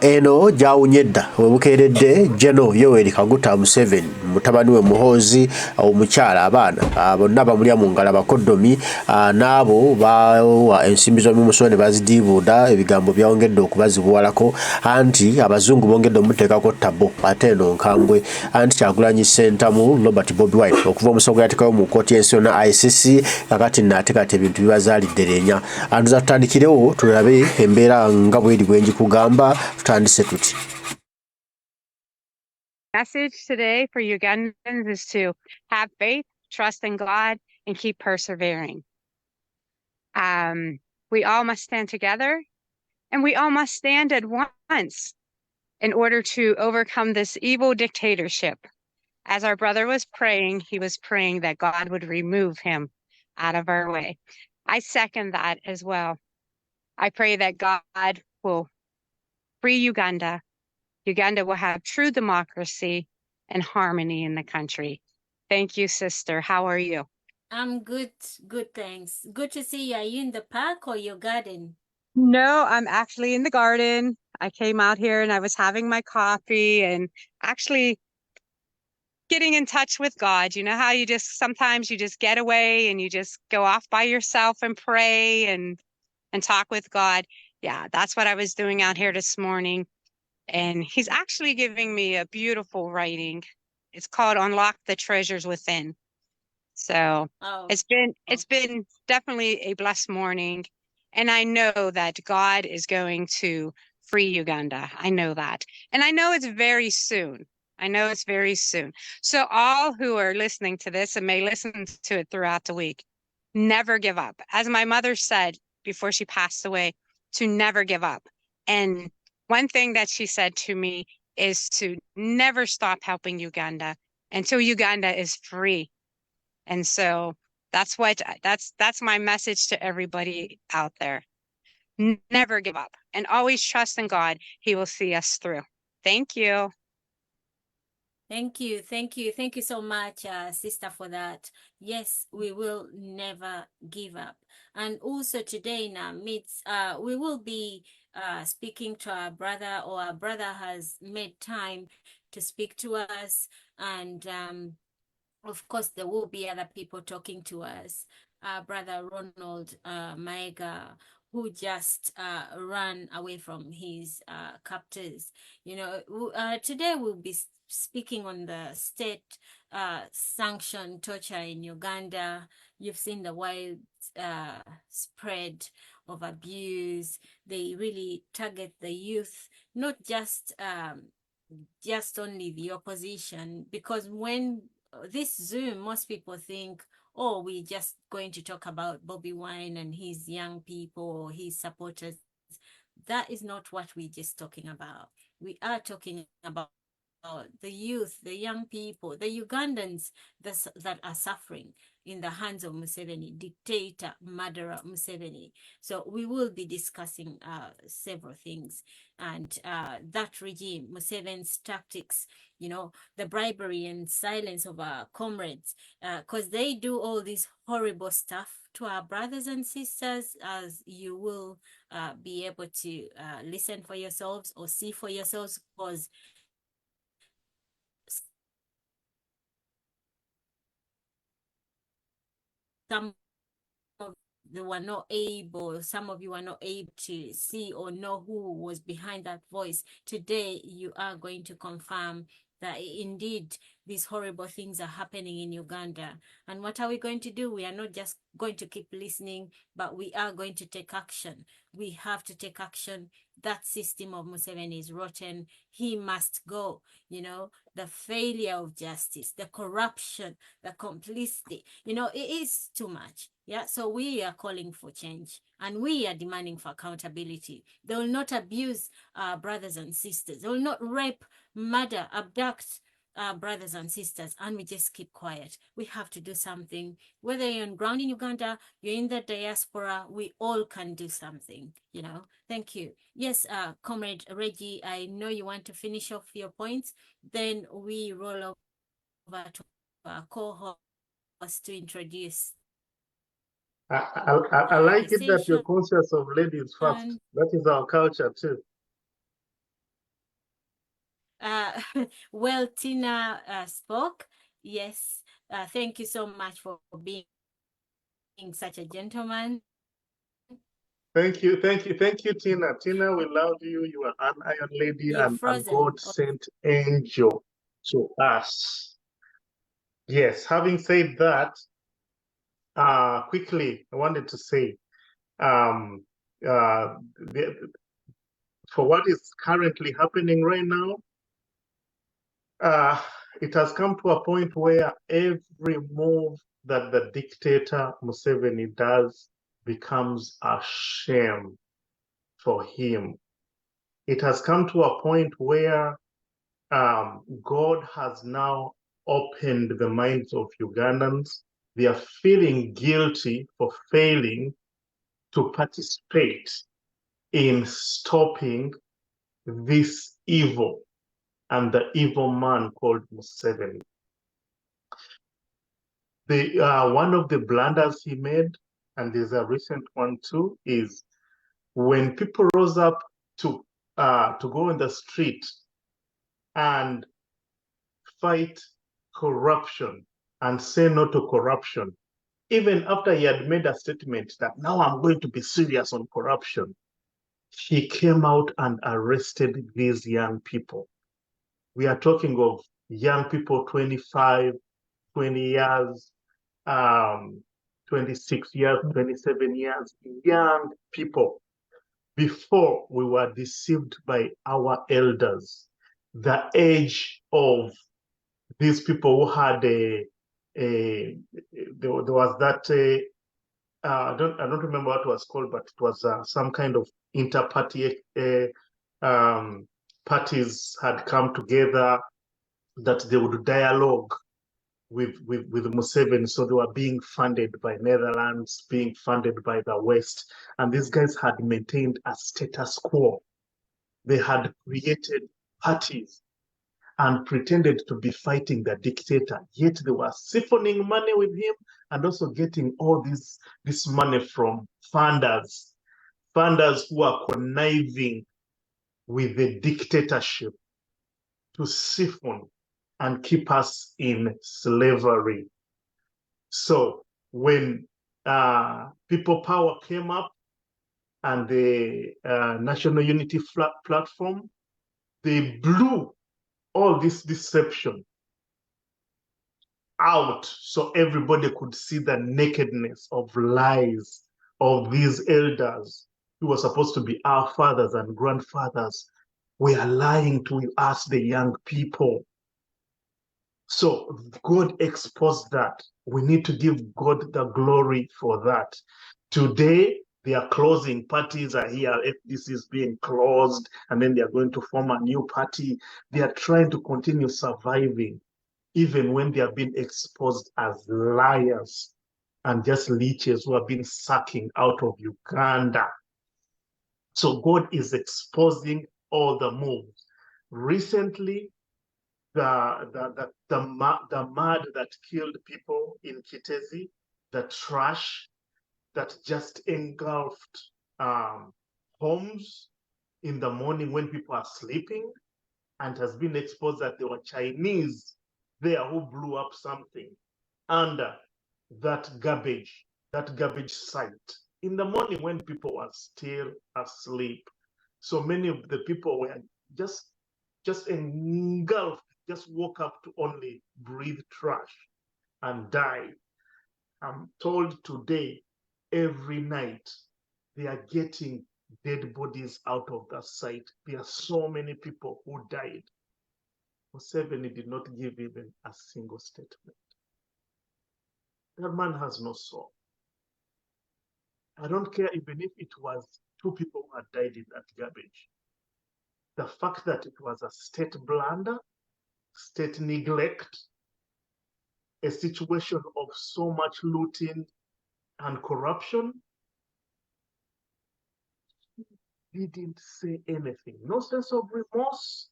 Eno jawunyedda webukeredde Jeno Yoweri Kaguta Museveni mutabaniwe muhozi omukyala abaana bonna bamulya mu ngala bakoddomi n'abo bawa ensimbi z'omumusone bazidiibuuda ebigambo byawongedde okubazibuwalako anti abazungu bongedde omuteekako ttabo ate eno nkambwe anti Kyagulanyi Ssentamu Robert Bobi Wine okuva omusango yateekayo mu kkooti y'ensi yonna ICC kakati naatekate ebintu bibazaalidde leenya antuza tutandikirewo tulabe embeera nga bweri bwengi kugamba tutandise tuti. Message today for Ugandans is to have faith, trust in God, and keep persevering. We all must stand together, and we all must stand at once in order to overcome this evil dictatorship. As our brother was praying, he was praying that God would remove him out of our way. I second that as well. I pray that God will free Uganda. Uganda will have true democracy and harmony in the country. Thank you, sister. How are you? I'm good. Good, thanks. Good to see you. Are you in the park or your garden? No, I'm actually in the garden. I came out here and I was having my coffee and actually getting in touch with God. You know how you just sometimes you just get away and you just go off by yourself and pray and talk with God. Yeah, that's what I was doing out here this morning. And he's actually giving me a beautiful writing. It's called Unlock the Treasures Within. So it's been definitely a blessed morning. And I know that God is going to free Uganda. I know that. And I know it's very soon. I know it's very soon. So all who are listening to this and may listen to it throughout the week, never give up. As my mother said before she passed away, to never give up. And one thing that she said to me is to never stop helping Uganda until Uganda is free. And so that's my message to everybody out there. Never give up and always trust in God. He will see us through. Thank you. Thank you. Thank you. Thank you so much, sister, for that. Yes, we will never give up. And also today in our midst, we will be speaking to our brother, or our brother has made time to speak to us. And of course, there will be other people talking to us. Brother Ronald Maega, who just ran away from his captors. You know, today we'll be speaking on the state-sanctioned torture in Uganda. You've seen the wide spread of abuse. They really target the youth, not just only the opposition, because when this Zoom, most people think, oh, we're just going to talk about Bobi Wine and his young people or his supporters. That is not what we're just talking about. We are talking about the youth, the young people, the Ugandans that are suffering in the hands of Museveni, dictator, murderer Museveni. So we will be discussing several things. And that regime, Museveni's tactics, you know, the bribery and silence of our comrades, because they do all this horrible stuff to our brothers and sisters, as you will be able to listen for yourselves or see for yourselves, because some of you were not able, some of you are not able to see or know who was behind that voice. Today, you are going to confirm that indeed these horrible things are happening in Uganda. And what are we going to do? We are not just going to keep listening, but we are going to take action. We have to take action. That system of Museveni is rotten. He must go. You know, the failure of justice, the corruption, the complicity, you know, it is too much. Yeah, so we are calling for change and we are demanding for accountability. They will not abuse our brothers and sisters. They will not rape, murder, abduct our brothers and sisters, and we just keep quiet. We have to do something. Whether you're on ground in Uganda, you're in the diaspora, we all can do something, you know. Thank you. Yes, Comrade Reggie, I know you want to finish off your points. Then we roll over to our co-host to introduce. I like it that you're conscious of ladies first. That is our culture too. Well, Tina spoke. Yes. Thank you so much for being such a gentleman. Thank you, Tina. Tina, we love you. You are an Iron Lady You're and a frozen. God-sent angel to us. Yes, having said that, quickly, I wanted to say, for what is currently happening right now, it has come to a point where every move that the dictator Museveni does becomes a shame for him. It has come to a point where God has now opened the minds of Ugandans. They are feeling guilty for failing to participate in stopping this evil and the evil man called Museveni. One of the blunders he made, and there's a recent one too, is when people rose up to go in the street and fight corruption and say no to corruption, even after he had made a statement that now I'm going to be serious on corruption, he came out and arrested these young people. We are talking of young people, 25, 20 years, 26 years, 27 years, young people. Before we were deceived by our elders, the age of these people who had there was that I don't remember what it was called, but it was some kind of inter-party parties had come together that they would dialogue with Museveni. So they were being funded by Netherlands, being funded by the West, and these guys had maintained a status quo. They had created parties and pretended to be fighting the dictator, yet they were siphoning money with him and also getting all this money from funders who are conniving with the dictatorship to siphon and keep us in slavery. So when People Power came up and the National Unity Platform, they blew all this deception out so everybody could see the nakedness of lies of these elders who were supposed to be our fathers and grandfathers. We are lying to us, the young people. So God exposed that. We need to give God the glory for that. Today, they are closing parties are here. FDC is being closed, and then they are going to form a new party. They are trying to continue surviving, even when they are being exposed as liars and just leeches who have been sucking out of Uganda. So God is exposing all the moves. Recently, the mud that killed people in Kitezi, the trash that just engulfed homes in the morning when people are sleeping, and has been exposed that there were Chinese there who blew up something under that garbage site in the morning when people were still asleep. So many of the people were just engulfed, just woke up to only breathe trash and die. I'm told today, every night, they are getting dead bodies out of that site. There are so many people who died. Museveni did not give even a single statement. That man has no soul. I don't care even if it was 2 people who had died in that garbage. The fact that it was a state blunder, state neglect, a situation of so much looting and corruption, he didn't say anything. No sense of remorse,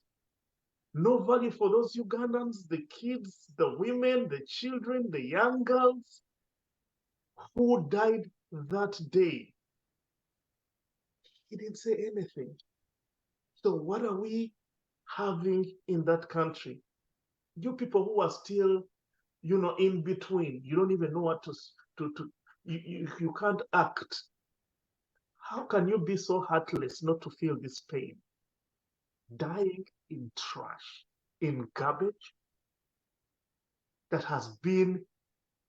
no value for those Ugandans, the kids, the women, the children, the young girls who died that day. He didn't say anything. So what are we having in that country. You people who are still, in between, you don't even know what to you can't act. How can you be so heartless not to feel this pain? Dying in trash, in garbage that has been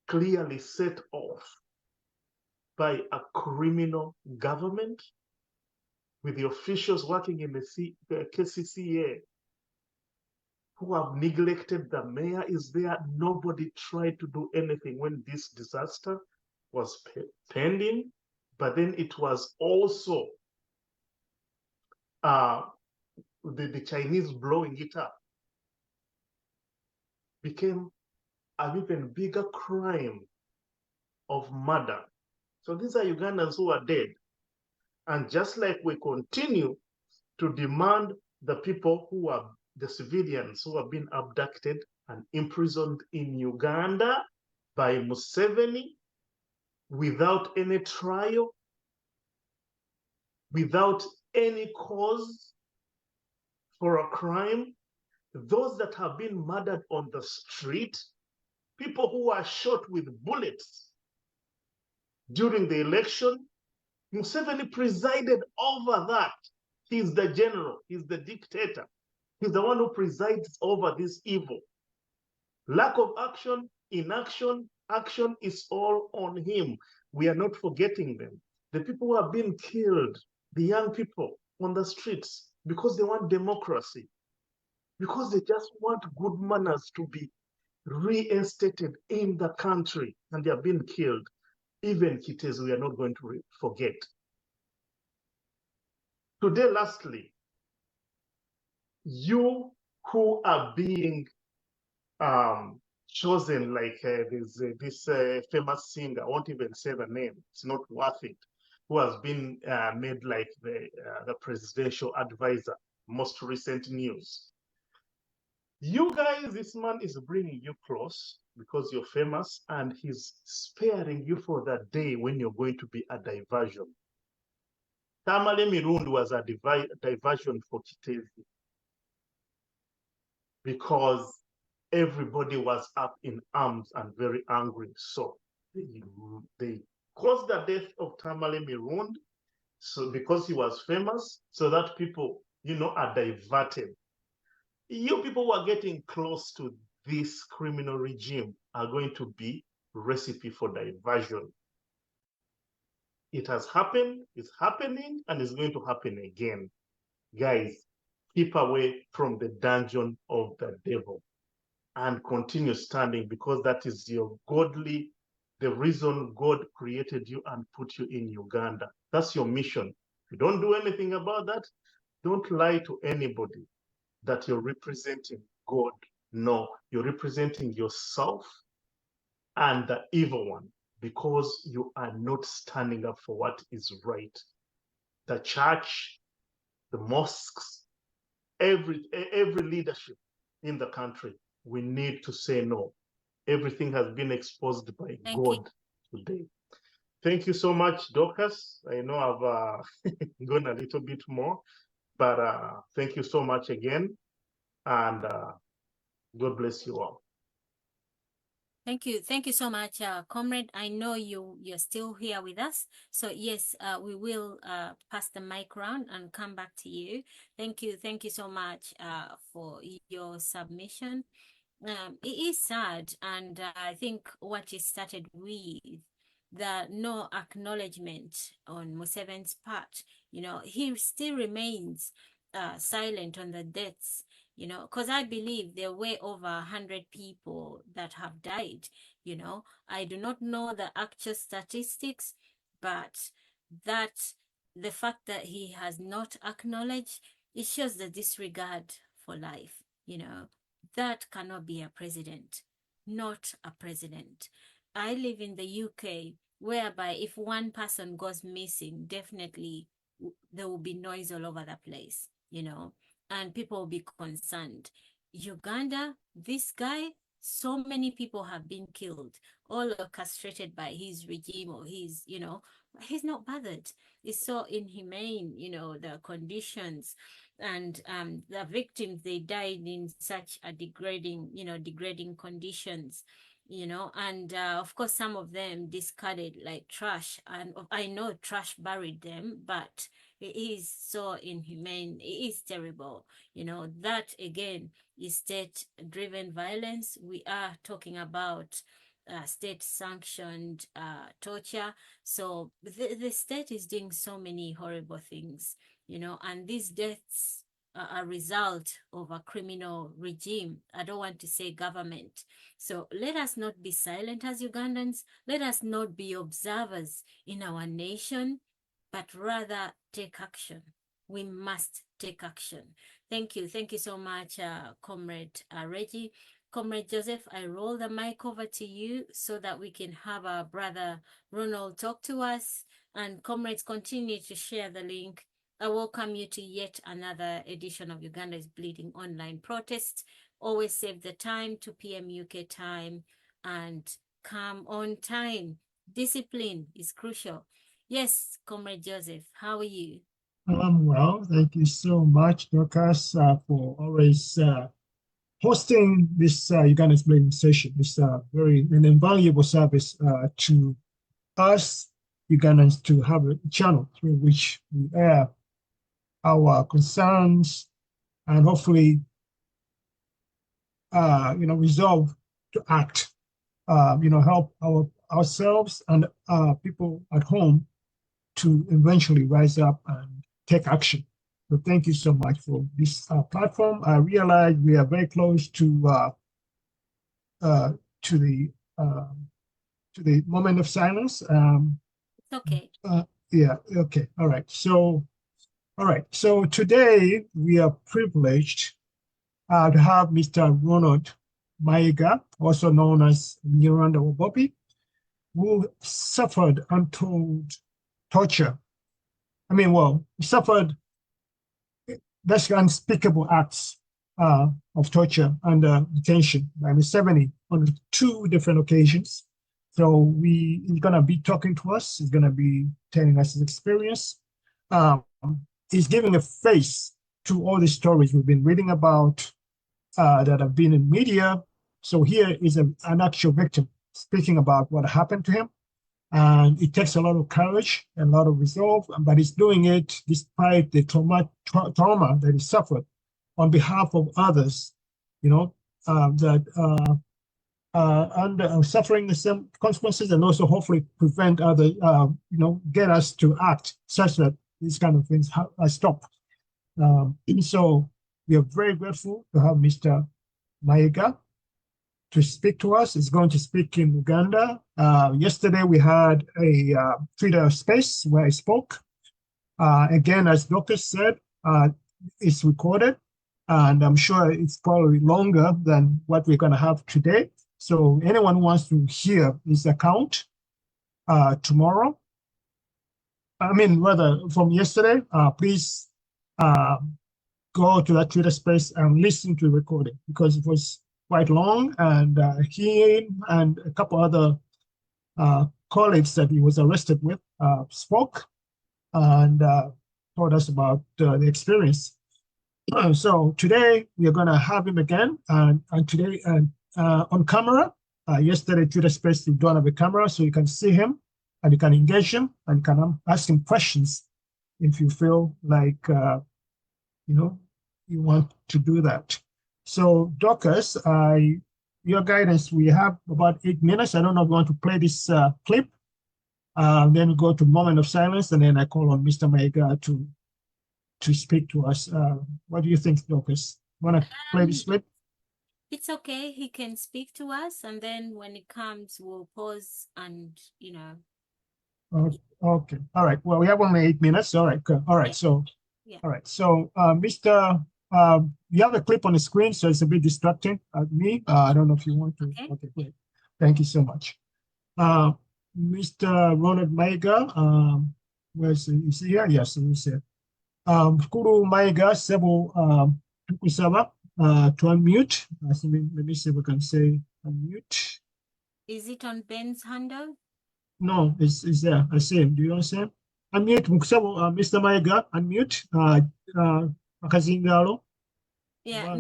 clearly set off by a criminal government, with the officials working in the KCCA who have neglected. The mayor is there. Nobody tried to do anything when this disaster was pending. But then it was also the Chinese blowing it up became an even bigger crime of murder. So these are Ugandans who are dead. And just like we continue to demand the people who are the civilians who have been abducted and imprisoned in Uganda by Museveni without any trial, without any cause for a crime, those that have been murdered on the street, people who are shot with bullets during the election, Museveni presided over that. He's the general, he's the dictator. He's the one who presides over this evil. Lack of action, inaction, action is all on him. We are not forgetting them. The people who have been killed, the young people on the streets, because they want democracy, because they just want good manners to be reinstated in the country, and they have been killed. Even Kites, we are not going to forget. Today, lastly, you who are being chosen, like this famous singer, I won't even say the name, it's not worth it, who has been made like the presidential advisor, most recent news. You guys, this man is bringing you close because you're famous, and he's sparing you for that day when you're going to be a diversion. Tamale Mirundu was a diversion for Kitezi, because everybody was up in arms and very angry. So they caused the death of Tamale Mirundu, so because he was famous, so that people, are diverted. You people who are getting close to this criminal regime are going to be recipe for diversion. It has happened, it's happening, and it's going to happen again. Guys, keep away from the dungeon of the devil and continue standing, because that is your the reason God created you and put you in Uganda. That's your mission. If you don't do anything about that, don't lie to anybody that you're representing God. No, you're representing yourself and the evil one, because you are not standing up for what is right. The church, the mosques, every leadership in the country, we need to say no. Everything has been exposed by God today. Thank you so much, Dorcas. I know I've gone a little bit more, but thank you so much again, and God bless you all. Thank you so much, comrade. I know you're still here with us. So yes, we will pass the mic round and come back to you. Thank you so much for your submission. It is sad, and I think what you started with, the no acknowledgement on Museveni's part, he still remains silent on the deaths. Because I believe there were over 100 people that have died. I do not know the actual statistics, but the fact that he has not acknowledged, it shows the disregard for life. That cannot be a president, not a president. I live in the UK, whereby if one person goes missing, definitely there will be noise all over the place, and people will be concerned. Uganda, this guy So many people have been killed, all orchestrated by his regime or his, he's not bothered. It's so inhumane, the conditions, and the victims, they died in such a degrading conditions, and of course some of them discarded like trash, and I know trash buried them, but it is so inhumane. It is terrible. That again is state-driven violence. We are talking about state-sanctioned torture. So the state is doing so many horrible things, and these deaths are a result of a criminal regime. I don't want to say government. So let us not be silent as Ugandans. Let us not be observers in our nation, but rather take action. We must take action. Thank you. Thank you so much, Comrade Reggie. Comrade Joseph, I roll the mic over to you so that we can have our brother Ronald talk to us. And comrades, continue to share the link. I welcome you to yet another edition of Uganda is Bleeding online protest. Always save the time, 2 p.m. UK time, and come on time. Discipline is crucial. Yes, Comrade Joseph, how are you? Well, thank you so much, Dorcas, for always hosting this Uganda's Bleeding session. It's very an invaluable service to us Ugandans to have a channel through which we air our concerns and hopefully, resolve to act, help ourselves and people at home to eventually rise up and take action. So thank you so much for this platform. I realize we are very close to the moment of silence. It's okay. Yeah. Okay. All right. So today we are privileged to have Mr. Ronald Mayiga, also known as Mutabaniwe Bobi, who suffered untold torture. He suffered basically unspeakable acts of torture and detention by Museveni on 2 different occasions. So he's going to be talking to us. He's going to be telling us his experience. He's giving a face to all the stories we've been reading about that have been in media. So here is an actual victim speaking about what happened to him. And it takes a lot of courage and a lot of resolve, but he's doing it despite the trauma that he suffered on behalf of others, that are suffering the same consequences, and also hopefully prevent others, get us to act such that these kind of things stop. So we are very grateful to have Mr. Mayiga to speak to us. He's going to speak in Uganda. Yesterday we had a Twitter space where I spoke. Again, as Doctor said, it's recorded, and I'm sure it's probably longer than what we're going to have today. So anyone who wants to hear his account tomorrow, rather from yesterday, please go to that Twitter space and listen to the recording, because it was quite long, and he and a couple other colleagues that he was arrested with spoke and told us about the experience. So today we are going to have him again, and today on camera. Yesterday Twitter space, we don't have a camera, so you can see him and you can engage him and you can ask him questions if you feel like you want to do that. So Dorcas, your guidance, we have about 8 minutes. I don't know if you want to play this clip. Then we go to moment of silence, and then I call on Mr. Mayiga to speak to us. What do you think, Dorcas? Want to play this clip? It's okay. He can speak to us, and then when it comes, we'll pause and, Okay. All right. Well, we have only 8 minutes. All right. Good. All right. So, yeah. All right. So, Mr. You have a clip on the screen, so it's a bit distracting at me. I don't know if you want to. Okay, great. Thank you so much. Mr. Ronald Mayiga, is he here? Yes, he's here. Kuru Mayiga, Sebo Tukusaba, to unmute. Let me see if we can say unmute. Is it on Ben's handle? No, it's there. I see him. Do you see him? Unmute, Mr. Mayiga, unmute. Akazingalo. Yeah,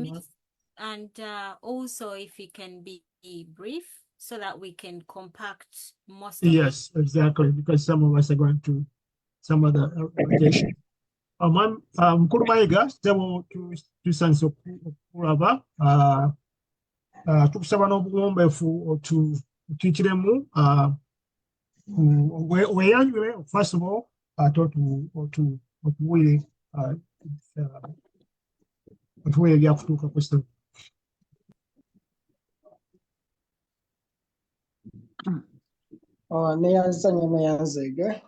and also if you can be brief so that we can compact most of Yes, exactly, because some of us are going to some other application. Mkulu Mayiga, sebo tusanze okulaba tukusaba n'obuwombeefu tukitiremu weeyanjule first of all ate otuweere ebyakutuuka ku site. Neyanzanye neyanzeege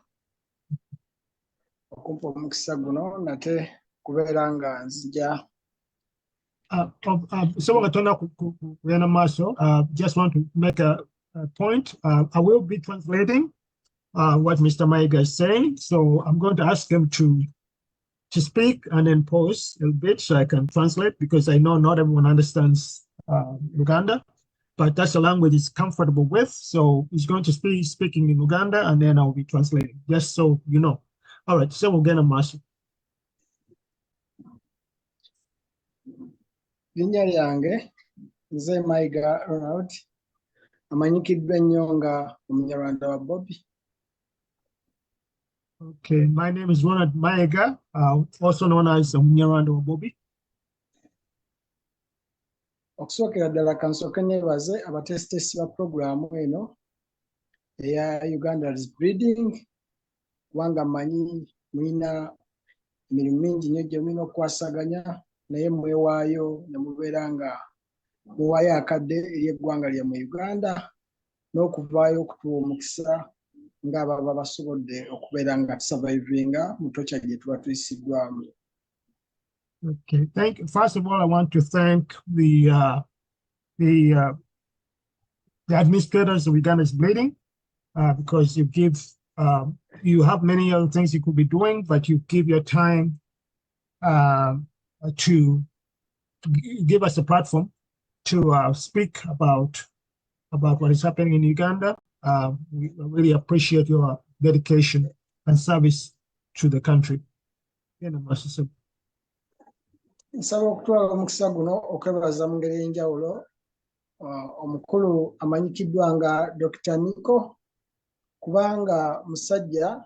okumpa omukisa guno nate kubeera nga nzija. So just want to make a point. I will be translating what Mr. Mayiga is saying. So I'm going to ask him to speak and then pause a bit so I can translate, because I know not everyone understands Uganda, but that's a language he's comfortable with. So he's going to speaking in Uganda, and then I'll be translating, just so you know. All right, so we'll get a master. Linnya lyange nze Mayiga Ronald, amanyikiddwa ennyo nga Omunyarwanda wa Bobi. Okay, my name is Ronald Mayiga, also known as Omunyarwanda wa Bobi. Okusookera ddala kansooke neebaze abateesiteesi ba puroguraamu eno eya Uganda is Breeding, kubanga mmanyi mulina emirimu mingi nnyo gye mulina okukwasaganya, naye mwewaayo ne mubeera nga muwaayo akadde eri eggwanga lyammwe Uganda, n'okuvaayo okutuwa omukisa ng'ababa basobodde okubeera nga tusurvivinga mu tokya gye tuba tuyisiddwamu. Okay, first of all, I want to thank the administrators of Uganda's Bleeding, because you have many other things you could be doing, but you give your time to give us a platform to speak about what is happening in Uganda. We really appreciate your dedication and service to the country. Nsaba okutwala omukisa guno okwebaza mu ngeri ey'enjawulo omukulu amanyikiddwa nga Dr. Nico, kubanga musajja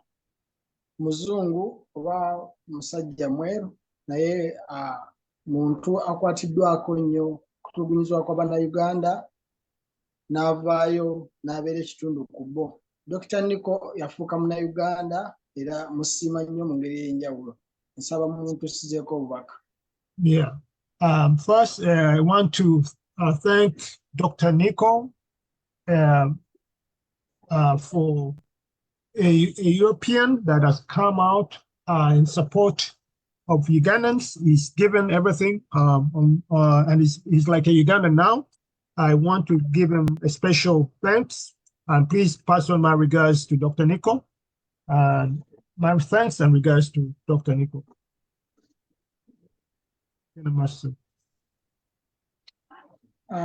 muzungu oba musajja mweru, naye muntu akwatiddwako nnyo kutulugunyizibwa kw'Abannayuganda n'avaayo n'abeera ekitundu ku bo. Dr. Nico yafuuka Munnayuganda era musiima nnyo mu ngeri ey'enjawulo. Nsaba muntu sizeeko obubaka. Yeah. First, I want to thank Dr. Nico for a European that has come out in support of Ugandans. He's given everything, and he's like a Ugandan now. I want to give him a special thanks, and please pass on my regards to Dr. Nico, and my thanks and regards to Dr. Nico.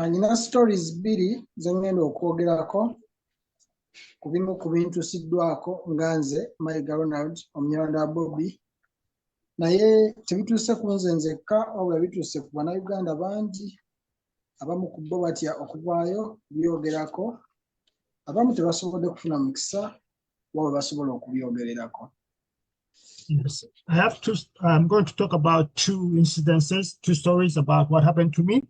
Nina stories bbiri ze ngenda okwogerako ku bimu ku bintu siddwako nga nze Mayiga Ronald Omunyarwanda wa Bobi, naye tebituuse ku nze nzekka wabula bituuse ku Bannayuganda bangi. Abamu ku bo batya okuvaayo byogerako, abamu tebasobodde kufuna mukisa wabwe basobola okubyogererako. Yes, I'm going to talk about two stories about what happened to me.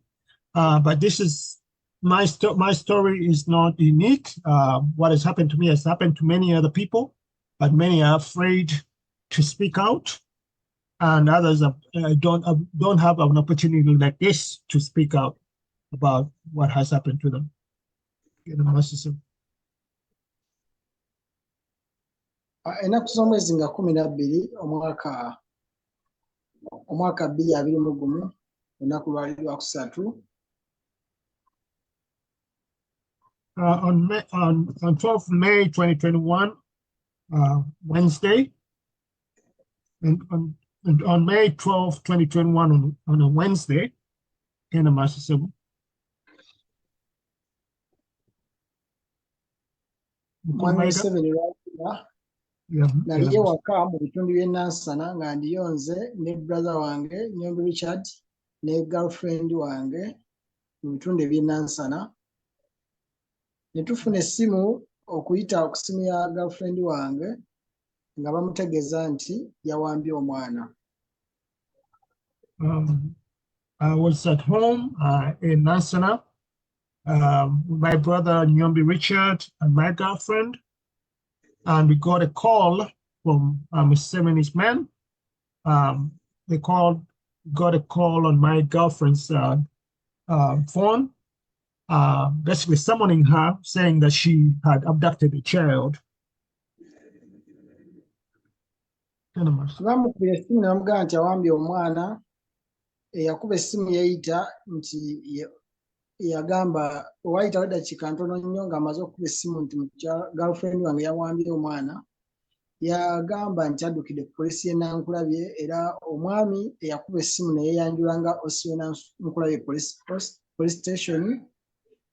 But this is my story is not unique. What has happened to me has happened to many other people, but many are afraid to speak out, and others don't have an opportunity like this to speak out about what has happened to them. Ennaku z'omwezi nga 12 omwaka 2021 olunaku lwali lwakusatu. On 12th May 2021, Wednesday, and on May 12th, 2021, on a Wednesday, in a Massasoit, mwami Museveni lwakira nali ewaka mu bitundu by'e Nansana nga ndiyonze ne brother wange Nyombi Richard ne girlfriend wange mu bitundu eby'e Nansana. Ne tufuna essimu okuyita ku ssimu ya girlfriend wange nga bamutegeeza nti yawambye omwana. I was at home in Nansana with my brother Nyombi Richard and my girlfriend, and we got a call from Museveni's men. They got a call on my girlfriend's phone, basically summoning her, saying that she had abducted a child. Bamukubira essimu ne bamugamba nti awambye omwana. Eyakuba essimu yayita nti yagamba owayitawo eddakiika ntono nnyo ng'amaze okukuba essimu nti girlfriend wange yawambye omwana. Yagamba nti addukidde ku poliisi y'e Nankulabye era omwami eyakuba essimu ne yeeyanjula nga OC w'e Nankulabye police station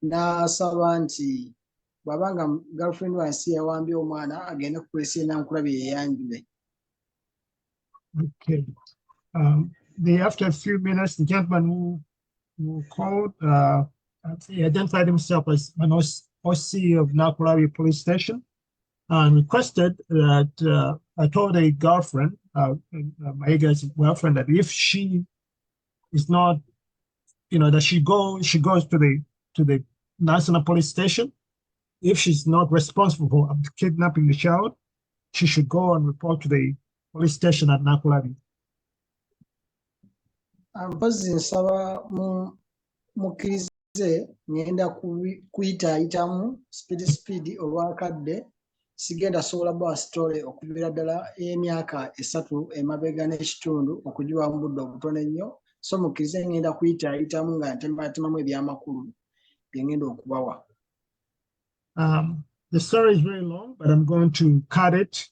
n'asaba nti bw'abanga girlfriend wange si yawambye omwana agende ku poliisi y'e Nankulabye yeeyanjule. Okay. After a few minutes, the gentleman who called, he identified himself as an OC of Nankulabi Police Station and requested that I told a girlfriend, my girlfriend, that if she is not, that she goes to the National Police Station. If she's not responsible for kidnapping the child, she should go and report to the police station at Nankulabi. Mpozi nsaba mukkirize ngenda kuyitaayitamu speed olwakadde sigenda sobola bwa story okuviira ddala y'emyaka 3 emabega n'ekitundu okugiwa mu budde obutono ennyo, so mukkirize ngenda kuyitaayitamu nga ntematemamu ebyamakulu bye ngenda okubawa. The story is very long, but I'm going to cut it.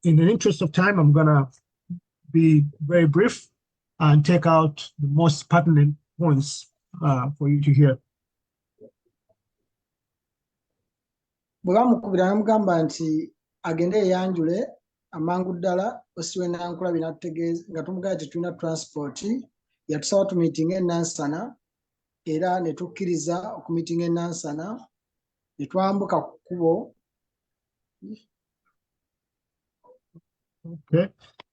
In the interest of time, I'm going to be very brief and take out the most pertinent points for you to hear. Bwe bamukubira n'amugamba nti agende yeeyanjule amangu ddala OC w'e Nankulabye n'atutegeeza nga tumugamba nti tulina transport, yatusaba tumiitinga e Nansana era ne tukkiriza okumiitinga e Nansana ne twambuka ku kkubo. Okay,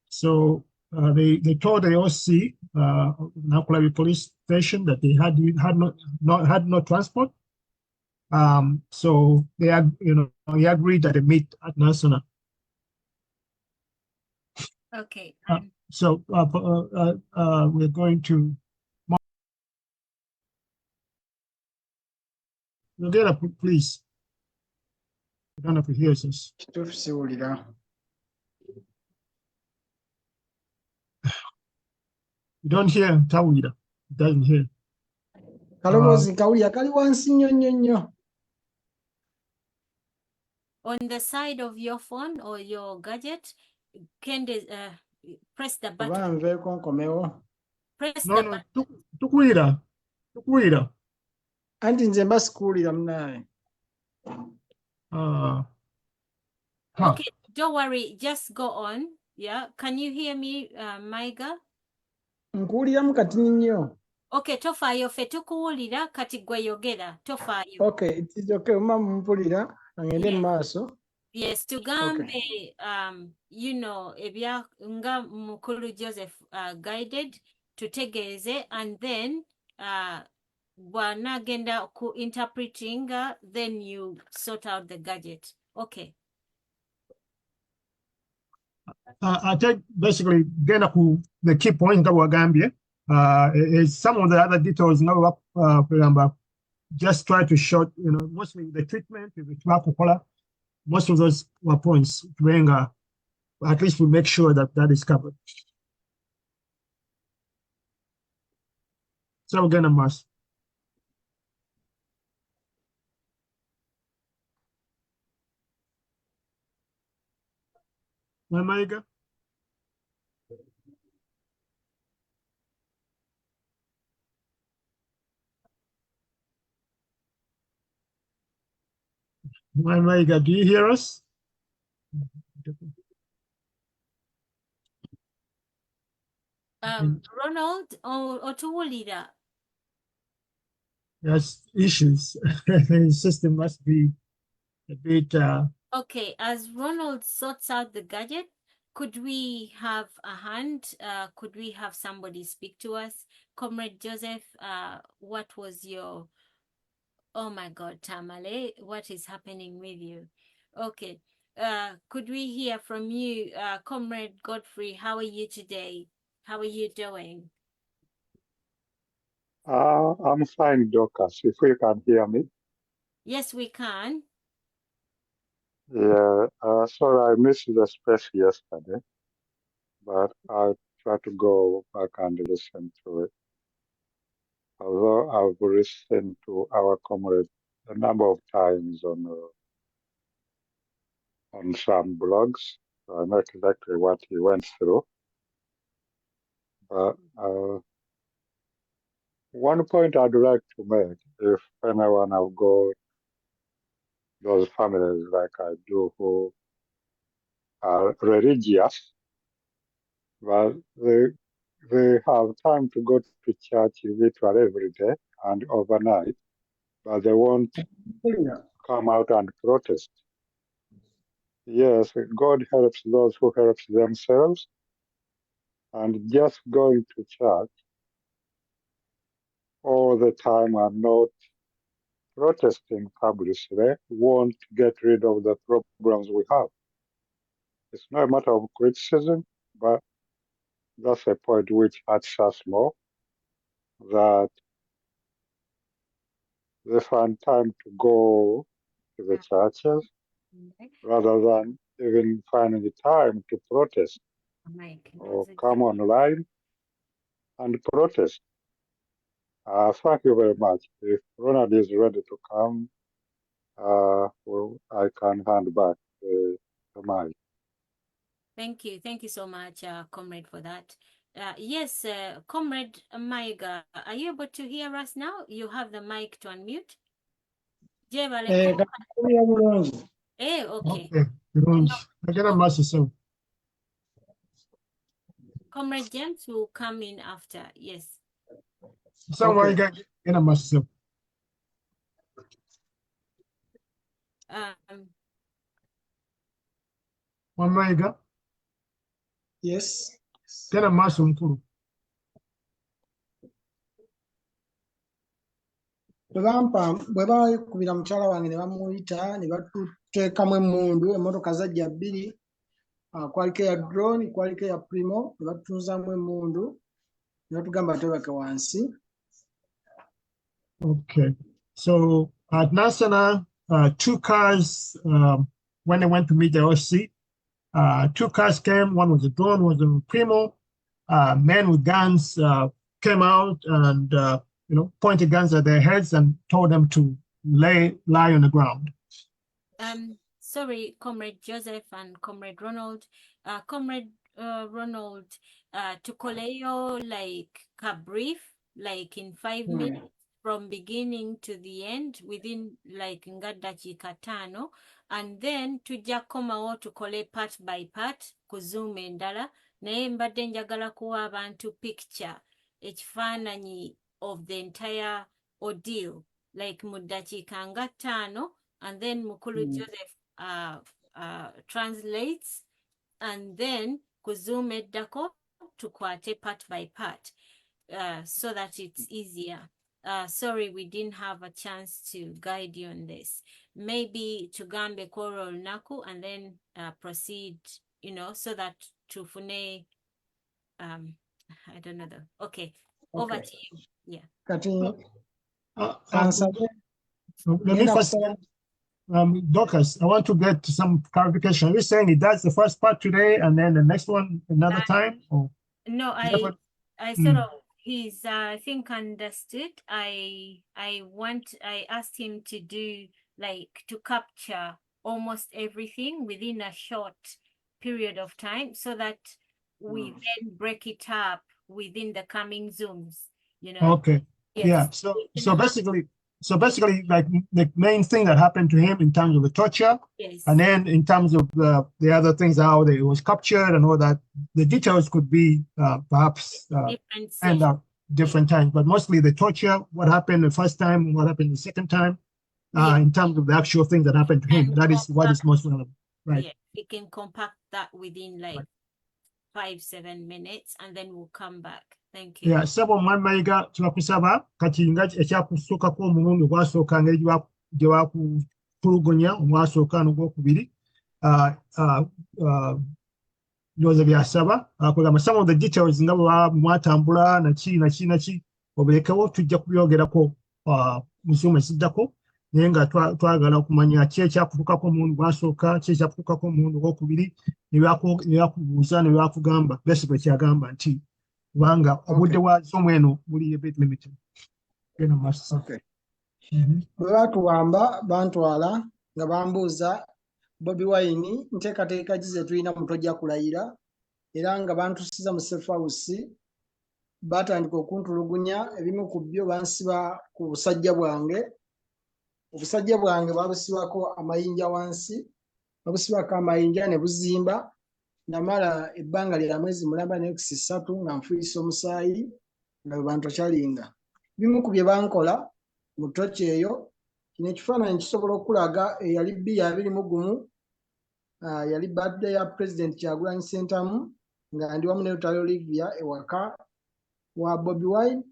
so they told the OC Nankulabi Police Station that they had no transport. So he agreed that they meet at Nansana. Okay. So we're going to get up, please. I don't know if he hears us. You don't hear Tawida. He doesn't hear. Kalowoozi kawulira kali wansi nnyo nnyo nnyo. On the side of your phone or your gadget, can press the button. Oba nveeko nkomewo. Press No, the no, button. tukwira. Anti nze mba sikuwulira munaawe. Okay, don't worry, just go on. Yeah, can you hear me, Maiga? Nkuwuliramu kati nnyo. Okay, tofaayo ffe tukuwulira kati gwe yogera tofaayo. Okay, it is okay. Mma mumpulira ngende mu maaso. Yes, tugambe ebya nga mukulu Joseph guided tutegeeze, and then bw'anaagenda ku interpreting, then you sort out the gadget. Okay. I take basically genda ku the key points nga bwagambye. Some of the other details nga kugamba just try to short, mostly the treatment, most of those were points tubenga at least we make sure that that is covered. So again, Mas. Maiga. Maiga, do you hear us? Ronald or to leader? There's issues. The system must be a bit. Okay, as Ronald sorts out the gadget, could we have a hand? Could we have somebody speak to us? Comrade Joseph, what was your... Oh my God, Tamale, what is happening with you? Okay, could we hear from you, Comrade Godfrey? How are you today? How are you doing? I'm fine, Dorcas, if you can hear me. Yes, we can. Yeah, sorry I missed the space yesterday, but I'll try to go back and listen to it. Although I've listened to our comrade a number of times on some blogs, so I know exactly what he went through. But one point I'd like to make, if anyone have got those families like I do who are religious, but they have time to go to church literally every day and overnight, but they won't come out and protest. Yes, God helps those who help themselves, and just going to church all the time and not protesting publicly won't get rid of the problems we have. It's not a matter of criticism, but that's a point which hurts us more, that they find time to go to the churches rather than even finding the time to protest or come online and protest. Thank you very much. If Ronald is ready to come, well, I can hand back the mic. Thank you. Thank you so much, Comrade, for that. Yes, Comrade Maiga, are you able to hear us now? You have the mic to unmute. Okay. Okay. I get a message. So. Comrade James will come in after. Yes. Someone get a message. Maiga. Yes. Get a message. Bwe bakubira mukyala wange ne bamuyita ne batuteekamu emmundu emmotoka zajja bbiri, kwaliko eya drone, kwaliko eya primo, ne batutunzamu emmundu ne batugamba twebake wansi. Okay, so at Nasana, 2 cars, when they went to meet the OC, 2 cars came. One was a drone, one was a primo. Men with guns came out and pointed guns at their heads and told them to lie on the ground. Sorry, Comrade Joseph and Comrade Ronald. Comrade Ronald, to Koleo, like a brief, like in 5 minutes from beginning to the end, within like Ngadachi Katano, and then tujja komawo tukole part by part, kuzoom endala, naye mbadde njagala kuwa abantu picture, ekifaananyi of the entire ordeal, like mu dakiika nga 5, and then Mukulu Joseph translates, and then kuzoom eddako tukwate part by part, so that it's easier. Sorry, we didn't have a chance to guide you on this. Maybe tugambe koro naku and then proceed, so that tufune, I don't know though. Okay, over to you. Yeah. Let me first, Dorcas, I want to get some clarification. Are you saying that's the first part today and then the next one another time? Or? No, I sort of, he's I think understood. I asked him to do to capture almost everything within a short period of time so that we then break it up within the coming Zooms, Okay. Yes. Yeah. So So basically, like the main thing that happened to him in terms of the torture, Yes. and then in terms of the other things, how they was captured and all that, the details could be perhaps Different end sessions. up different times, but mostly the torture, what happened the first time, what happened the second time, Yeah. in terms of the actual things that happened to him. And That is what is compact- most relevant, right? Yeah, we can compact that within like 5-7 minutes, and then we'll come back. Thank you. Yeah, Sabo Mamayiga tulakusaba kati nga ekyakusookako omulundi ogwasooka ngeri gye bakutulugunya omwasooka n'ogwokubiri ndowooza byasaba kugamba some of the details nga bwe mwatambula naki obirekewo tujja kubyogerako mu Zoom esiddako naye nga twagala okumanya ki ekyakutuukako omulundi gwasooka ki ekyakutuukako omulundi ogwokubiri ne byakubuuza ne byakugamba basically kyagamba nti kubanga obudde bwa Zoom eno buli a bit limited. Okay. Bwe batuwamba bantwala nga bambuuza Bobi Wine nteekateeka ki ze tulina mu tojja kulayira era nga bantusiza mu safe house batandika okuntulugunya ebimu ku byo bansiba ku busajja bwange. Obusajja bwange babusibako amayinja wansi, babusibako amayinja ne buzimba. Namala ebbanga lya mwezi mulamba ne 3 nga nfuisa omusaayi nga bantu kyalinga. Bimu ku bye bankola mu tochi eyo, kino ekifaananyi kisobola okulaga eyali B21 yali birthday ya President Kyagulanyi Ssentamu nga ndi wamu ne Lutalo Olivia ewaka wa Bobi Wine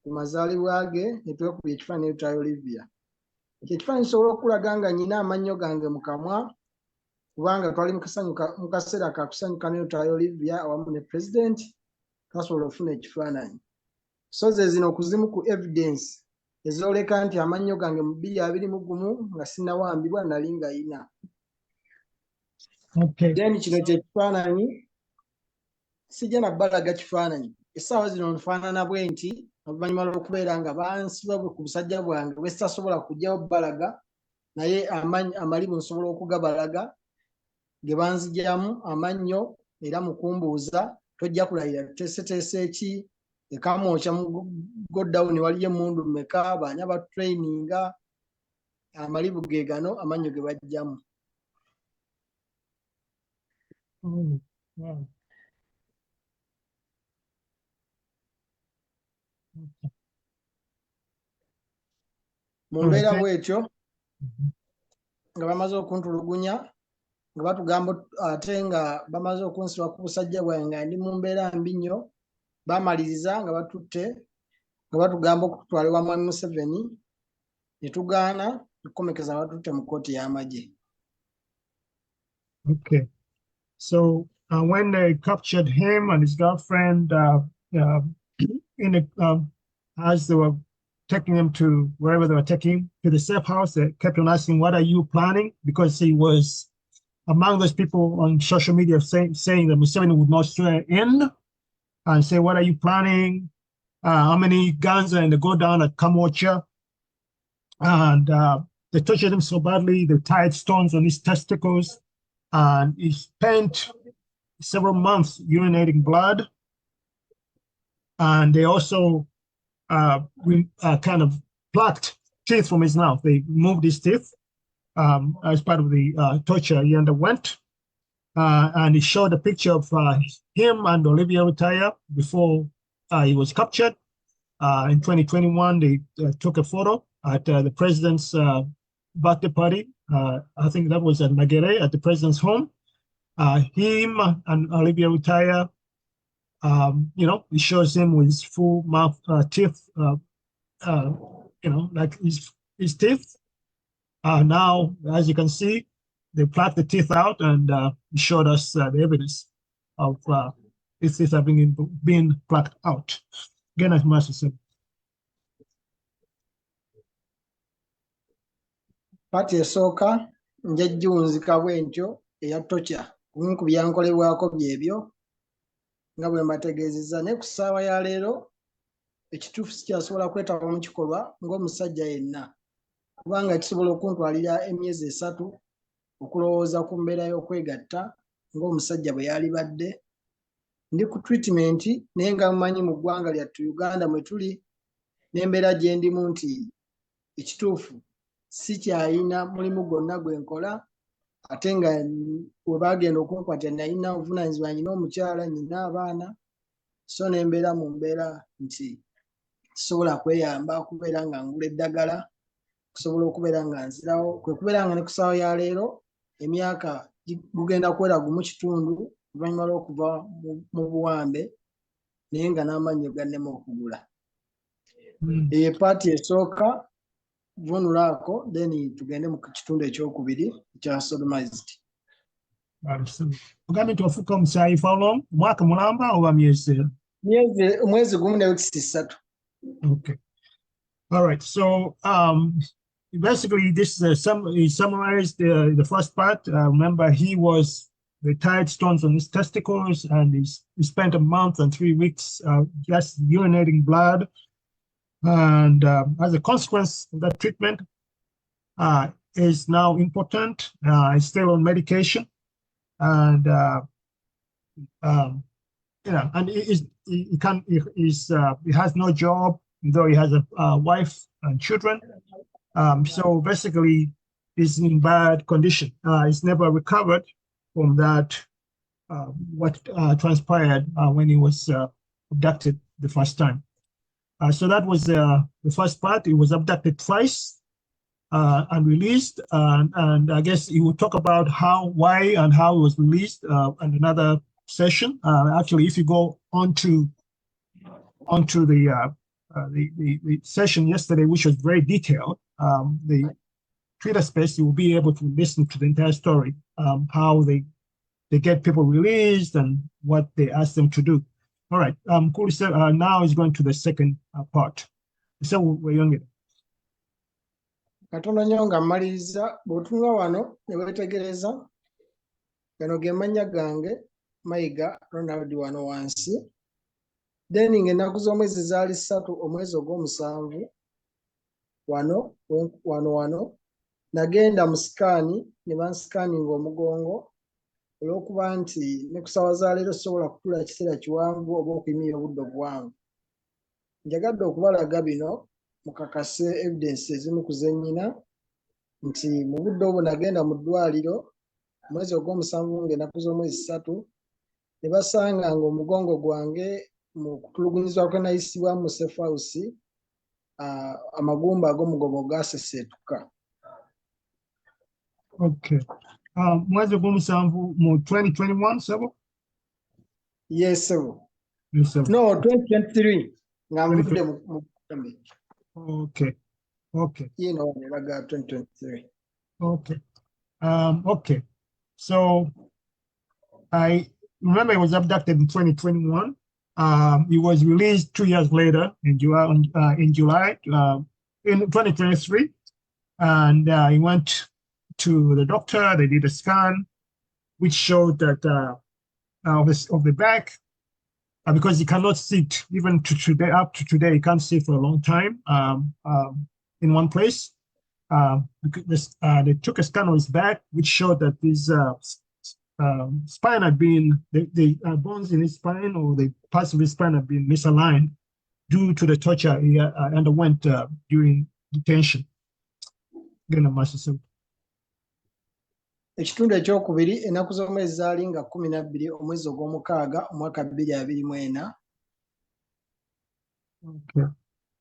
ku mazaalibwa ge ne twekubya ekifaananyi Lutalo Olivia. Ekyo ekifaananyi kisobola okulaga nga nyina amannyo gange mu kamwa kubanga twali mu kaseera ka kusanyuka ne Lutalo Olivia awamu ne President twasobola okufuna ekifaananyi. So ze zino kuzimu ku evidence ezoleka nti amannyo gange mu 2021 nga sinnawambibwa nali nga ina. Okay. Then kino kyekifaananyi sijja nabbalaga kifaananyi. Essaawa zino nfaanana bwe nti oluvannyuma lw'okubeera nga bansiba ku busajja bwange bwe sitasobola kujjawo bbalaga naye amalibu nsobola okugabalaga ge banzigyamu amannyo era mu kumbuuza tojja kulayira tuteeseteese ki ekamwokya mu godown waliyo emmundu mmeka baanya ba traininga amalibu ge gano amannyo ge bajjamu. Oh, wow. Mu mbeera bw'etyo nga bamaze okuntulugunya nga batugamba ate nga bamaze okunsiba ku busajja bwange nga ndi mu mbeera mbi nnyo bamaliriza nga batutte nga batugamba okutwala ewa Mwami Museveni ne tugaana okukomekeza batutte mu kkooti y'amagye. Okay. So when they captured him and his girlfriend as they were taking him to wherever they were taking him to the safe house, they kept on asking, "What are you planning?" Because he was among those people on social media saying that Museveni would not swear in and say, "What are you planning? How many guns are in the go down at Kamocha?" And they tortured him so badly, they tied stones on his testicles, and he spent several months urinating blood. And they also kind of plucked teeth from his mouth. They removed his teeth as part of the torture he underwent. And he showed a picture of him and Olivia Rutaya before he was captured. In 2021, they took a photo at the president's birthday party. I think that was at Magere at the president's home. Him and Olivia Rutaya, he shows him with his full mouth teeth, like his teeth. Now, as you can see, they plucked the teeth out and he showed us the evidence of his teeth having been plucked out. Again, as Master said. Pati esooka njejjunzika bwentyo eya tocha kumu ku byankolebwako byebyo nga bwe mbategeezezza ne ku ssaawa ya leero ekituufu sikyasobola kwetaba mu kikolwa ng'omusajja yenna kubanga kisobola okuntwalira emyezi 3 okulowooza ku mbeera y'okwegatta ng'omusajja bwe yalibadde ndi ku treatment naye nga mumanyi mu ggwanga lyattu Uganda mwe tuli n'embeera gye ndimu nti ekituufu sikyalina mulimu gwonna gwe nkola ate nga we bagenda okunkwata nalina obuvunaanyizibwa nyina omukyala nyina abaana so nembeera mu mbeera nti sobola kweyamba kubeera nga ngula eddagala kusobola okubeera nga nzirawo kwe kubeera nga ne ku ssaawa ya leero emyaka gugenda kwera gumu kitundu oluvannyuma lw'okuva mu buwambe naye nga n'amannyo gannema okugula eyo paati esooka vunulaako then tugende mu kitundu ekyokubiri ekya sodomized. Ogambye nti wafuuka omusaayi for long? Mwaka mulamba oba myezi? Mwezi gumu ne wiiki 3. Okay. All right. So basically, this he summarized the first part. Remember, he tied stones on his testicles, and he spent a month and 3 weeks just urinating blood. And as a consequence of that treatment, is now impotent. He's still on medication, and and he has no job, though he has a wife and children. So basically, he's in bad condition. He's never recovered from that, what transpired when he was abducted the first time. So that was the first part. He was abducted twice and released. And I guess he will talk about why and how he was released in another session. Actually, if you go onto the session yesterday, which was very detailed, the Twitter space, you will be able to listen to the entire story, how they get people released and what they ask them to do. All right, cool. So now is going to the second part. So we're young. Katono nnyo nga mmaliriza bw'otunula wano ne weetegereza gano ge mannya gange Mayiga Ronald wano wansi. Then ng'ennaku z'omwezi zaali 3 omwezi ogw'omusanvu wano nagenda mu sikaani ne bansikaninga omugongo olw'okuba nti ne ku ssaawa za leero sobola kutula kiseera kiwanvu oba okuyimirira obudde obuwanvu. Njagadde okubalaga bino mukakase evidence ezimu ku ze nnyina nti mu budde obwo nagenda mu ddwaliro omwezi ogw'omusanvu ng'ennaku z'omwezi 3 ne basanga nga omugongo gwange mu kutulugunyizibwa kwe nayisibwa mu safe house amagumba ag'omugongo gaseseetuka. Okay. Mwezi ogw'omusanvu mu 2021, Sabo? Yes, Sabo. Yes, Sabo. No, 2023. Nga mvudde mu Butambi. Okay. Okay. You know, neraga 2023. Okay. Okay. So I remember he was abducted in 2021. He was released 2 years later in July in 2023, and he went to the doctor. They did a scan, which showed that of the back, because he cannot sit even to today. Up to today, he can't sit for a long time in one place. They took a scan of his back, which showed that his spine had been, the bones in his spine or the parts of his spine had been misaligned due to the torture he underwent during detention. Ekitundu ekyokubiri ennaku z'omwezi zaali nga 12 omwezi ogw'omukaaga omwaka 2024. Okay.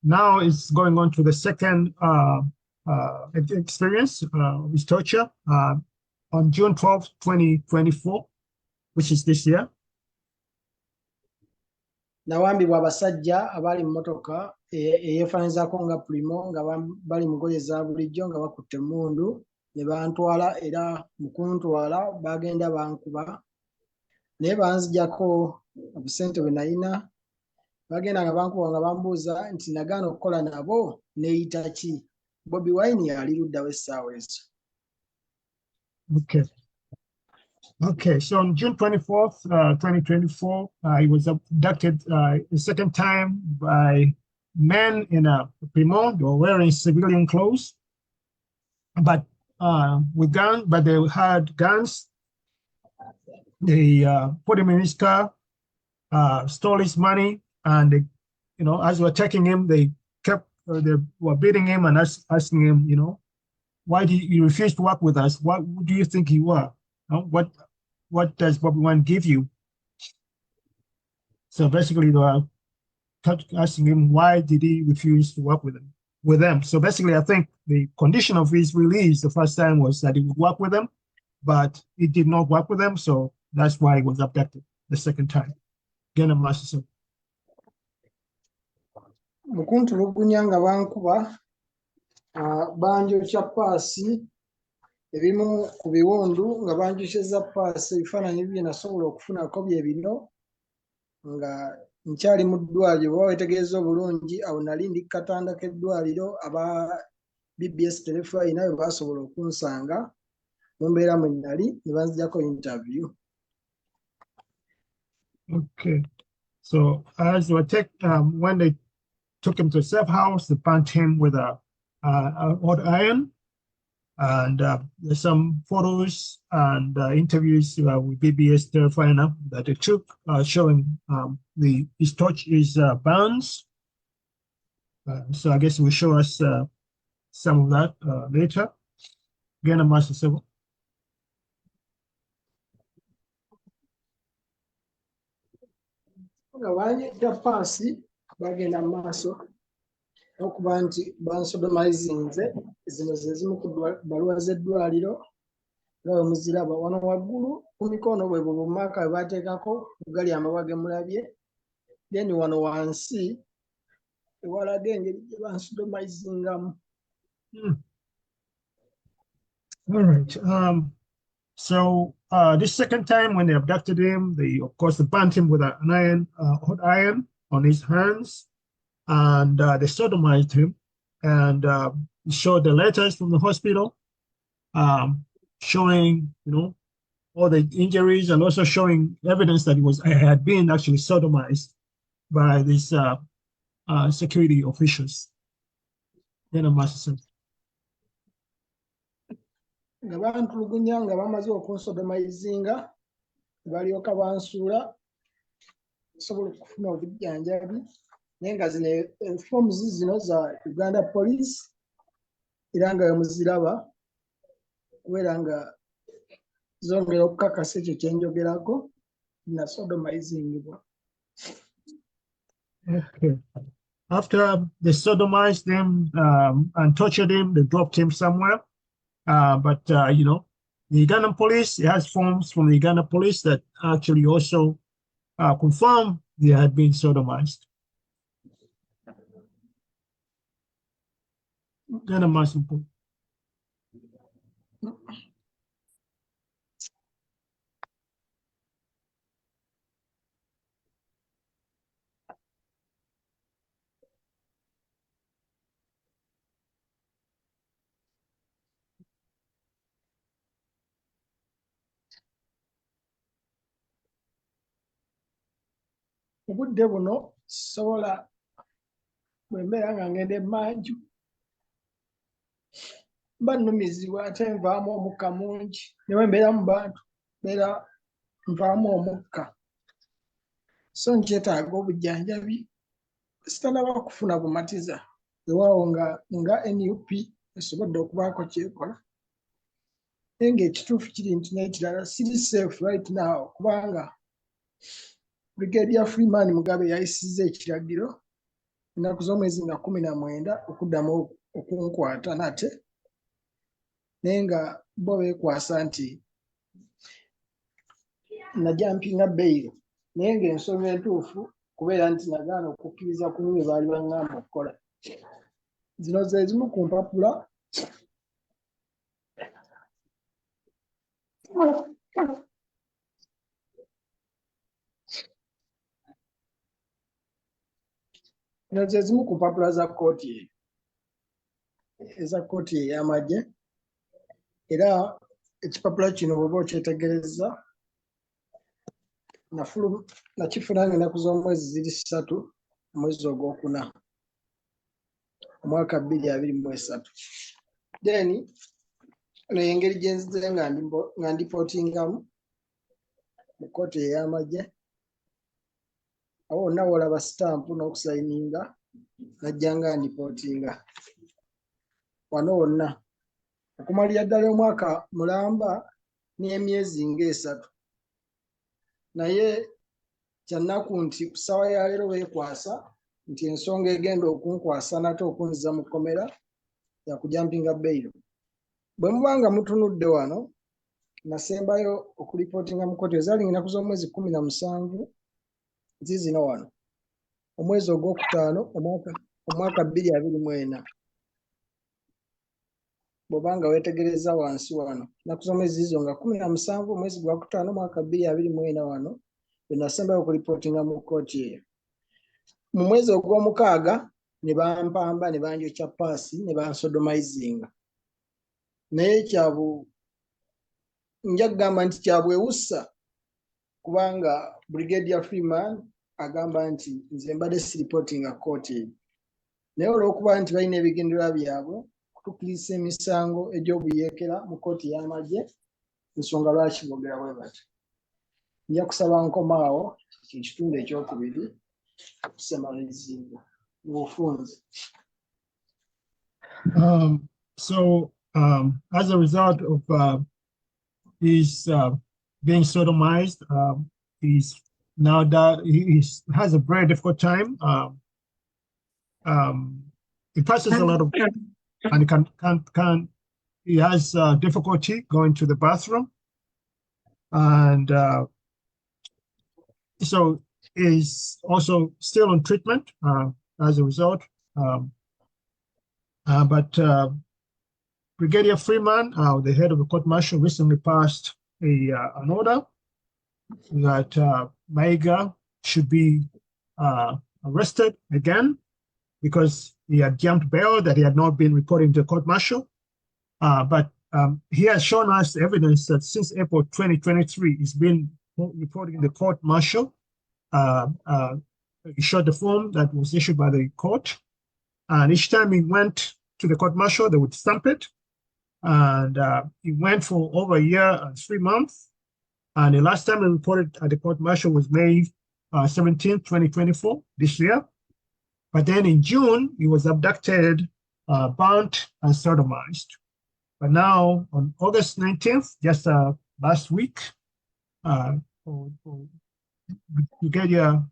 Now it's going on to the second experience of his torture on June 12, 2024, which is this year. Nawambibwa abasajja abali mu motoka eyeefaanyizaako nga Primo nga bali mu ngoye za bulijjo nga bakutte emmundu ne bantwala, era mu kuntwala bagenda bankuba naye banzijjako obusente bwe nalina. Bagenda nga bankuba nga bambuuza nti nagaana okukola nabo neeyita ki? Bobi Wine yali luddawo essaawa ezo. Okay. Okay, so on June 24th, 2024, he was abducted the second time by men in a Primo. They were wearing civilian clothes, but with guns, but they had guns. They put him in his car, stole his money, and they, as they were taking him, they kept they were beating him and asking him, you know, why do you refuse to work with us? What do you think you are? What does Bobi Wine give you? So basically, they were asking him why did he refuse to work with them. So basically, I think the condition of his release the first time was that he would work with them, but he did not work with them, so that's why he was abducted the second time. Again, I'm master. Mukuntulugunya nga bankuba banjokya paasi ebimu ku biwundu nga banjokyeza paasi ebifaananyi bye nasobola okufunako bye bino nga nkyali mu ddwaliro bwe weetegereza obulungi awo nali ndi katanda k'eddwaliro aba BBS telefone nawe baasobola okunsanga mu mbeera mwe nali ne banzijako interview. Okay, so as they were when they took him to a safe house, they punched him with a hot iron, and there's some photos and interviews with BBS Terrafina that they took showing his touch is burns. So I guess we'll show us some of that later. Again, I'm Master Civil. Abanyita paasi bagenda mu maaso okuba nti bansodomizinze zino ze zimu ku bbaluwa z'eddwaliro nga bwe muziraba wano waggulu ku mikono bwe bumaaka bwe baateekako gali amabwa ge mulabye, then wano wansi ewalaga engeri gye bansodomizingamu. All right. So this second time when they abducted him, they of course burnt him with an iron, hot iron on his hands, and they sodomized him, and showed the letters from the hospital, showing all the injuries, and also showing evidence that he had been actually sodomized by these security officials. Then a master. Nga bantulugunya nga bamaze okunsodomizinga balyoka bansuula sobola okufuna obujjanjabi naye nga zino forms zino za Uganda Police era nga muziraba kubeera nga zongera okukakasa ekyo kye njogerako na sodomizingibwa. Okay. After they sodomized him and tortured him, they dropped him somewhere. But the Ugandan police, it has forms from the Ugandan police that actually also confirm they had been sodomized. Then a most important. Obudde buno sobola bwe mbeera nga ngenda emmanju mba nnumizibwa ate nvaamu omukka mungi ne bwe mbeera mu bantu mbeera nvaamu omukka so nkyetaaga obujjanjabi sitanaba kufuna bumatiza ewaawo nga NUP esobodde okubaako kyekola naye ng'ekituufu kiri nti n'ekirala siri safe right now kubanga Brigadier Freeman Mugabe yayisizza ekiragiro ennaku z'omwezi nga 19 okuddamu okunkwata nate naye nga bo beekwasa nti najampinga bail naye ng'ensonga entuufu kubeera nti nagaana okukkiriza ku bye baali baŋŋamba okukola. Zino ze zimu ku mpapula ze zimu ku mpapula za kkooti eza kkooti ey'amagye era ekipapula kino bw'oba okyetegereza nakifuna ng'ennaku z'omwezi ziri 3 omwezi ogwokuna omwaka 2023 then eno y'engeri gye nzize nga ndipootingamu mu kkooti ey'amagye awo wonna wolaba sitampu n'okusayininga najjanga ndipootinga wano wonna okumalira ddala omwaka mulamba n'emyezi nga 3 naye kyannaku nti ku ssaawa ya leero beekwasa nti ensonga egenda okunkwasa nate okunziza mu kkomera ya kujampinga bail. Bwe muba nga mutunudde wano nasembayo okulipootinga mu kkooti ezaali ennaku z'omwezi 17 zizino wano omwezi ogwokutaano omwaka 2024. Bw'oba nga weetegereza wansi wano ennaku z'omwezi zizo nga 17 omwezi gwa kutaano omwaka 2024 wano bwe nasembayo okulipootinga mu kkooti eyo. Mu mwezi ogw'omukaaga ne bampamba ne banjokya paasi ne bansodomizinga. Naye nja kugamba nti kyabwewussa kubanga Brigadier Freeman agamba nti nze mbadde siripootinga kkooti eyo. Naye olw'okuba nti balina ebigendererwa byabwe kutuukiriza emisango egy'obuyeekera mu kkooti y'amagye, ensonga lwaki boogera bwe bati. Nja kusaba nkomaawo ekitundu ekyokubiri okusemalizinga mu bufunze. As a result of his being sodomized, he's now that he has a very difficult time. He passes a lot of, and he has difficulty going to the bathroom, and so is also still on treatment as a result. But Brigadier Freeman, the head of the court martial, recently passed an order that Maiga should be arrested again because he had jumped bail, that he had not been reporting to the court martial. But he has shown us evidence that since April 2023, he's been reporting the court martial. He showed the form that was issued by the court, and each time he went to the court martial, they would stamp it. And he went for over a year and 3 months. And the last time he reported at the court martial was May 17, 2024, this year. But then in June, he was abducted, burnt, and sodomized. But now on August 19th, just last week, Brigadier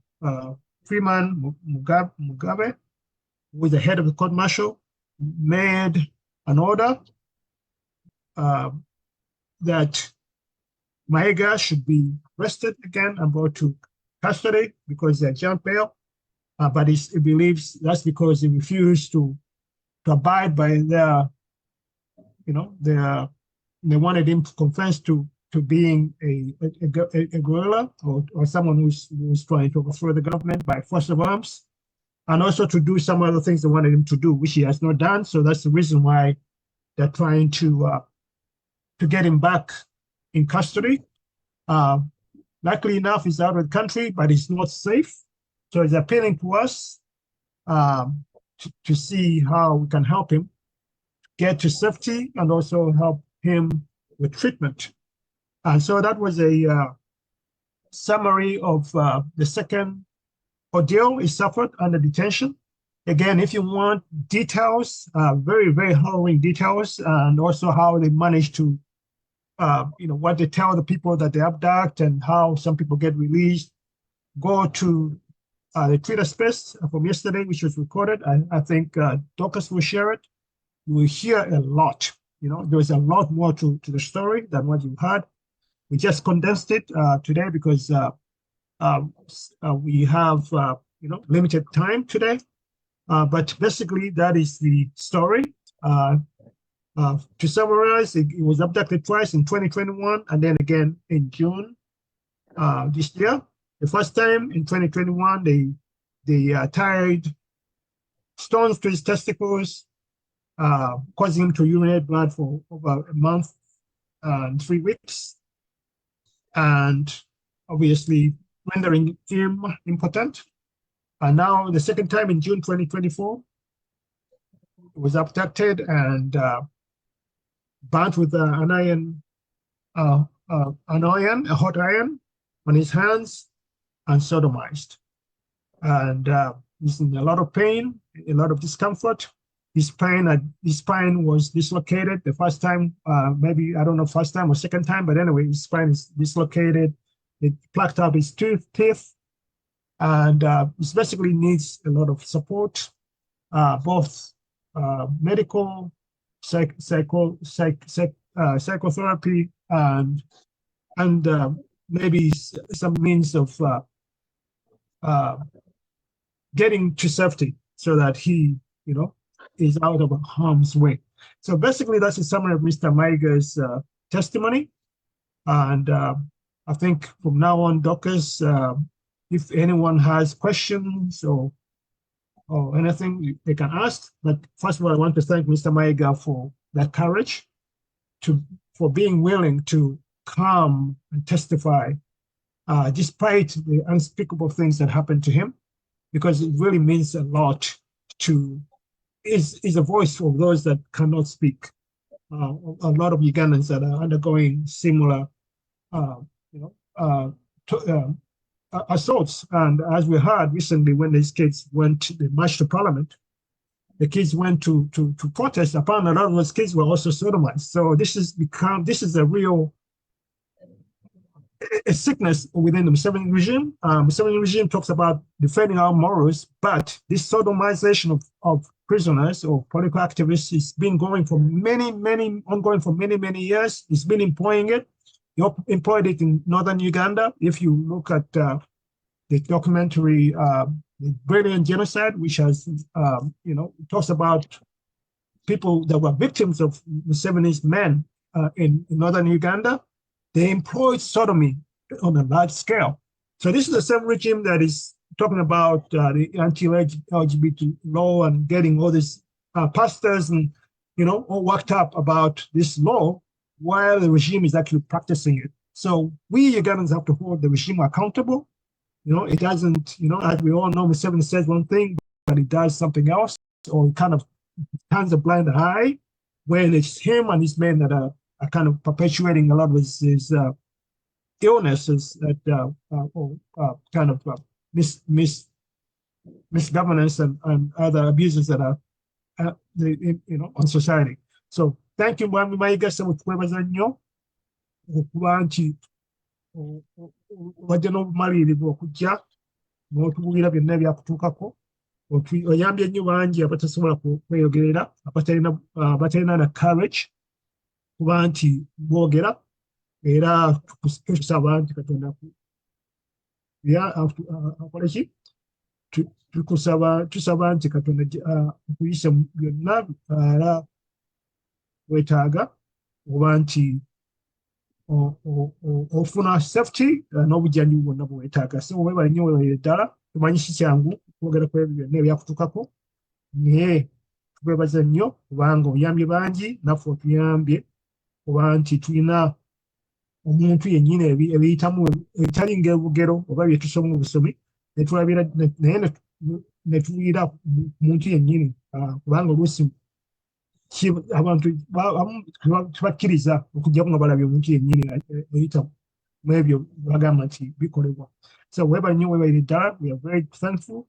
Freeman Mugabe, who was the head of the court martial, made an order that Maiga should be arrested again and brought to custody because they jumped bail. But he believes that's because he refused to abide by their, they wanted him to confess to being a guerrilla or someone who's trying to overthrow the government by force of arms, and also to do some other things they wanted him to do, which he has not done. So that's the reason why they're trying to get him back in custody. Luckily enough, he's out of the country, but he's not safe. So he's appealing to us to see how we can help him get to safety and also help him with treatment. And so that was a summary of the second ordeal he suffered under detention. Again, if you want details, very, very harrowing details, and also how they managed to, what they tell the people that they abduct and how some people get released, go to the Twitter space from yesterday, which was recorded. I think Dorcas will share it. You will hear a lot. There's a lot more to the story than what you heard. We just condensed it today because we have limited time today. But basically, that is the story. To summarize, he was abducted twice in 2021 and then again in June this year. The first time in 2021, they tied stones to his testicles, causing him to urinate blood for over a month and 3 weeks, and obviously rendering him impotent. And now the second time in June 2024, he was abducted and burnt with a hot iron on his hands and sodomized. And He's in a lot of pain, a lot of discomfort. His spine was dislocated the first time, maybe, I don't know, first time or second time, but anyway, his spine is dislocated. It plucked out his teeth, and he basically needs a lot of support, both medical, psychotherapy, and maybe some means of getting to safety so that he, is out of harm's way. So basically, that's a summary of Mr. Maiga's testimony. And I think from now on, Doctors, if anyone has questions or anything, they can ask. But first of all, I want to thank Mr. Maiga for that courage, for being willing to come and testify, despite the unspeakable things that happened to him, because it really means a lot to, is a voice for those that cannot speak. A lot of Ugandans that are undergoing similar, assaults. And as we heard recently, when these kids they marched to Parliament, the kids went to protest. Apparently, a lot of those kids were also sodomized. So this is a real sickness within the Museveni regime. Museveni regime talks about defending our morals, but this sodomization of prisoners or political activists has been ongoing for many years. It's been employing it. He employed it in northern Uganda. If you look at the documentary, The Brilliant Genocide, which has, talks about people that were victims of Museveni's men in northern Uganda. They employed sodomy on a large scale. So this is the same regime that is talking about the anti-LGBT law and getting all these pastors and, all worked up about this law while the regime is actually practicing it. So we Ugandans have to hold the regime accountable. It doesn't, as we all know, Museveni says one thing, but it does something else, or kind of turns a blind eye when it's him and his men that are kind of perpetuating a lot of his illnesses that kind of misgovernance and other abuses that are on society. So thank you, Mwami Mayiga, twebaza nnyo okuba nti wajja n'obumalirivu okujja n'otubuulira byonna ebyakutuukako. Oyambye nnyo bangi abatasobola kweyogerera, abatalina na courage kuba nti boogera, era tusaba nti Katonda akoleki, tusaba nti Katonda akuyise byonna era weetaaga, oba nti ofuna safety n'obujjanjabi bwonna bwe weetaaga. So weebale nnyo, weebale ddala. Tumanyi si kyangu okwogera ku ebyo byonna ebyakutuukako, naye tukwebaza nnyo kubanga oyambye bangi, naffe otuyambye kuba nti tulina omuntu yennyini ebiyitamu ebitali ng'ebugero oba bye tusoma mu busomi, naye ne tuwulira muntu yennyini, kubanga oluusi abantu tebakkiriza okujjaku nga balabye omuntu yennyini eyita mu ebyo bagamba nti bikolebwa. So weebale nnyo, weebale ddala. We are very thankful.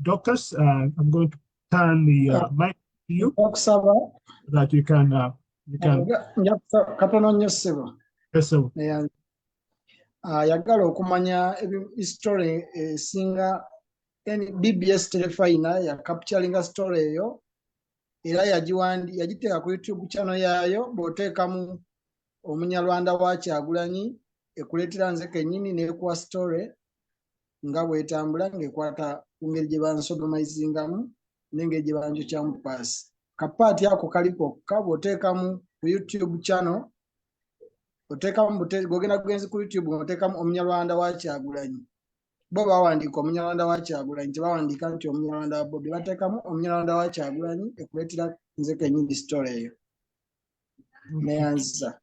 Doctors, I'm going to turn the mic to you so that you can katono nnyo ssebo. Yes, sir. Yagala okumanya story esinga BBS telefina ya capturinga story eyo era yagiteeka ku YouTube channel yaayo, bw'oteekamu Omunyarwanda wa Kyagulanyi ekuleetera nze kennyini n'ekuwa story nga bw'etambula ng'ekwata ku ngeri gye bansodomizingamu n'engeri gye banjukyamu paasi. Kapaati ako kali kokka bw'oteekamu ku YouTube channel, gogenda kugenzi ku YouTube oteekamu Omunyarwanda wa Kyagulanyi. Bo bawandiika Omunyarwanda wa Kyagulanyi, tebawandiika nti Omunyarwanda wa Bobi, bateekamu Omunyarwanda wa Kyagulanyi ekuleetera nze kennyini story eyo neyanziza.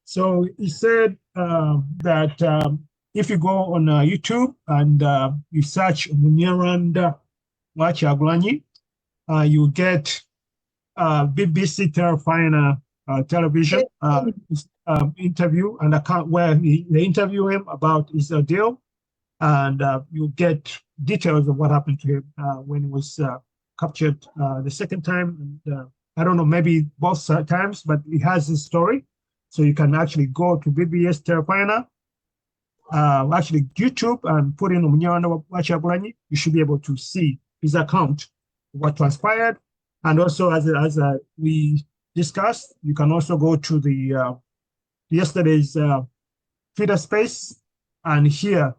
So he said that if you go on YouTube and you search Omunyarwanda wa Kyagulanyi, you get BBC Terrafina television interview and account where they interview him about his deal. and you get details of what happened to him when he was captured the second time. And I don't know, maybe both times, but he has his story. So you can actually go to BBS Terrapaina, actually YouTube, and put in Umunyarwanda Bakwatibwe. You should be able to see his account, what transpired. And also, as we discussed, you can also go to the yesterday's Twitter space and hear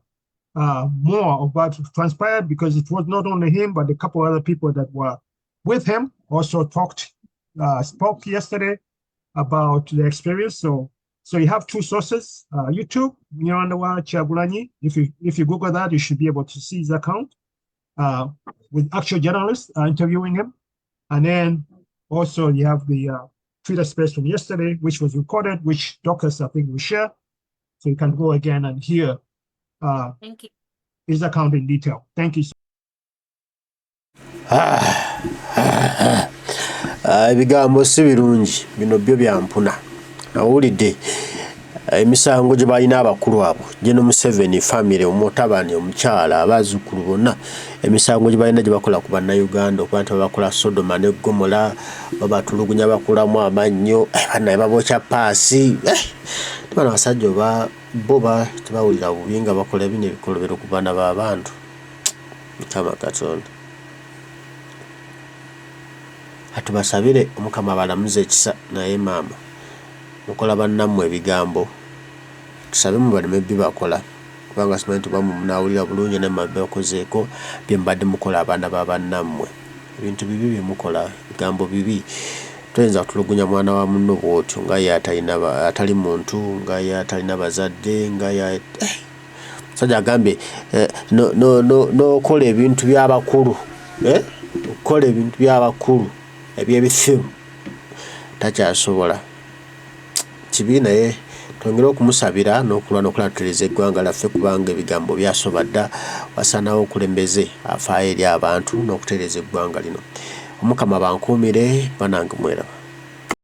more of what transpired, because it was not only him, but a couple other people that were with him also spoke yesterday about the experience. So you have two sources: YouTube, Umunyarwanda Bakwatibwe. If you Google that, you should be able to see his account with actual journalists interviewing him, and then also you have the Twitter space from yesterday, which was recorded, which Dorcas I think will share, so you can go again and hear Thank you. his account in detail. Thank you. Ebigambo si birungi bino byo byampuna. Awulidde emisango gye balina abakulu abo Gen. Museveni family, omutabani, omukyala, abazzukulu bonna, emisango gye balina gye bakola ku bannayuganda okuba nti babakola Sodoma ne Gomora, babatulugunya bakulamu amannyo, bannaye babokya paasi. Bano abasajja bo tebawulira bubi nga bakola bino ebikolobero ku baana b'abantu. Mukama Katonda atubasabire Omukama balamuze ekisa, naye maama mukola bannammwe ebigambo, tusabe mubaleme bibakola, kubanga simanyi nti bamu munaawulira bulungi ne mabbe bakozeeko bye mbadde mukola abaana ba bannammwe. Ebintu bibi bye mukola, bigambo bibi. Toyinza kutulugunya mwana wa munno bw'otyo nga ye atali muntu, nga ye atalina bazadde, nga ye musajja agambye n'okola ebintu by'abakulu, okukola ebintu by'abakulu eby'ebifimu takyasobola. Kibi, naye twongere okumusabira n'okulwa n'okulatereza eggwanga laffe, kubanga ebigambo byasoba dda. Wasaanawo okulembeze afaayo eri abantu n'okutereeza eggwanga lino. Omukama bankuumire, banange mweraba.